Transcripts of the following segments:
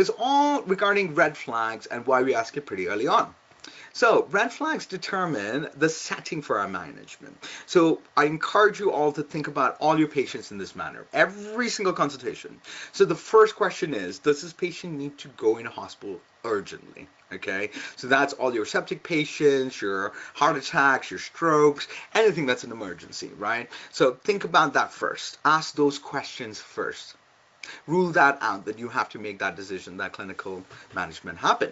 it's all regarding red flags and why we ask it pretty early on. So red flags determine the setting for our management. So I encourage you all to think about all your patients in this manner, every single consultation. So the first question is, does this patient need to go in a hospital urgently? Okay, so that's all your septic patients, your heart attacks, your strokes, anything that's an emergency, right? So think about that first. Ask those questions first. Rule that out, that you have to make that decision, that clinical management happen.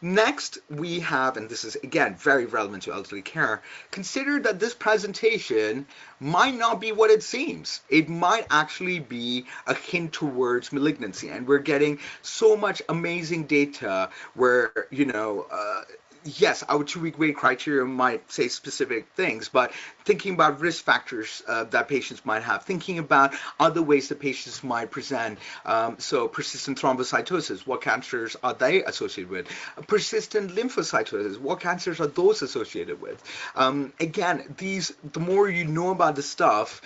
Next, we have, and this is again very relevant to elderly care, consider that this presentation might not be what it seems. It might actually be a hint towards malignancy, and we're getting so much amazing data where, yes, our 2-week wait criteria might say specific things, but thinking about risk factors that patients might have, thinking about other ways that patients might present. So persistent thrombocytosis, what cancers are they associated with? Persistent lymphocytosis, what cancers are those associated with? Again, the more you know about the stuff,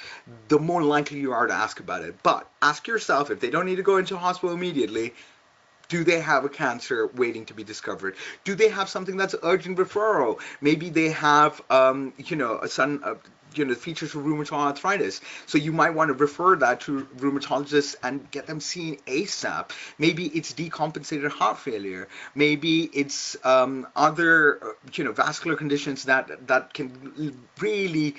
the more likely you are to ask about it. But ask yourself, if they don't need to go into hospital immediately, do they have a cancer waiting to be discovered? Do they have something that's urgent referral? Maybe they have, features of rheumatoid arthritis. So you might want to refer that to rheumatologists and get them seen ASAP. Maybe it's decompensated heart failure. Maybe it's other, vascular conditions that can really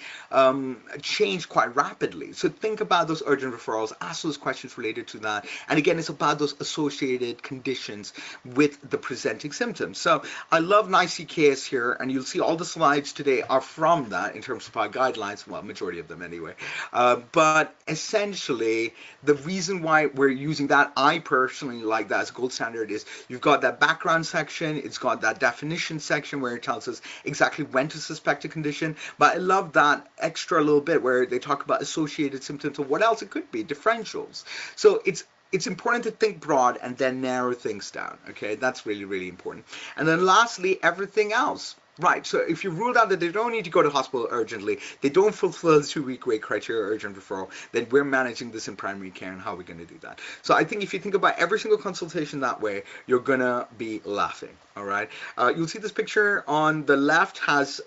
change quite rapidly. So think about those urgent referrals. Ask those questions related to that. And again, it's about those associated conditions with the presenting symptoms. So I love NICE-CKS here, and you'll see all the slides today are from that in terms of our guidelines. Well, majority of them anyway. But essentially, the reason why we're using that, I personally like that as a gold standard, is you've got that background section, it's got that definition section where it tells us exactly when to suspect a condition. But I love that extra little bit where they talk about associated symptoms or what else it could be, differentials. So it's important to think broad and then narrow things down. Okay, that's really, really important. And then lastly, everything else. Right, so if you ruled out that they don't need to go to hospital urgently, they don't fulfill the 2-week wait criteria or urgent referral, then we're managing this in primary care, and how are we going to do that? So I think if you think about every single consultation that way, you're going to be laughing, all right? You'll see this picture on the left has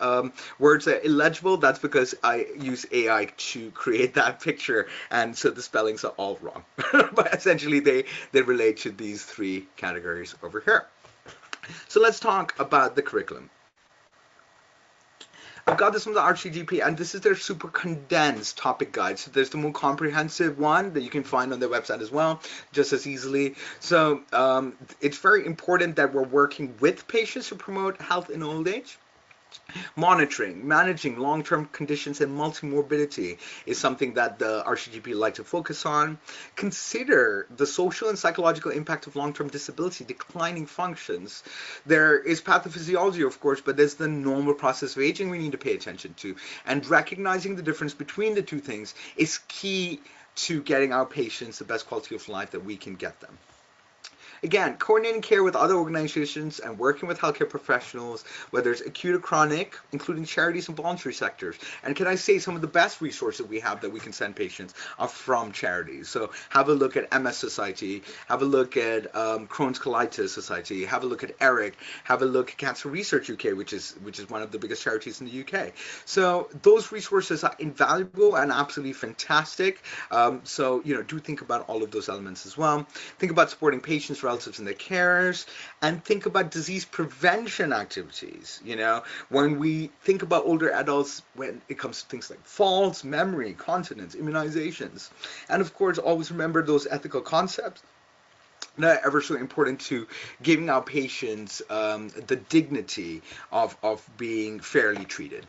words that are illegible. That's because I use AI to create that picture, and so the spellings are all wrong. But essentially, they relate to these 3 categories over here. So let's talk about the curriculum. I've got this from the RCGP, and this is their super condensed topic guide. So there's the more comprehensive one that you can find on their website as well, just as easily. So it's very important that we're working with patients to promote health in old age. Monitoring, managing long-term conditions and multimorbidity is something that the RCGP like to focus on. Consider the social and psychological impact of long-term disability, declining functions. There is pathophysiology, of course, but there's the normal process of aging we need to pay attention to. And recognizing the difference between the 2 things is key to getting our patients the best quality of life that we can get them. Again, coordinating care with other organizations and working with healthcare professionals, whether it's acute or chronic, including charities and voluntary sectors. And can I say some of the best resources we have that we can send patients are from charities. So have a look at MS Society, have a look at Crohn's Colitis Society, have a look at ERIC, have a look at Cancer Research UK, which is one of the biggest charities in the UK. So those resources are invaluable and absolutely fantastic. So do think about all of those elements as well. Think about supporting patients, relatives and their carers, and think about disease prevention activities. When we think about older adults, when it comes to things like falls, memory, continence, immunizations, and of course always remember those ethical concepts that are ever so important to giving our patients the dignity of being fairly treated.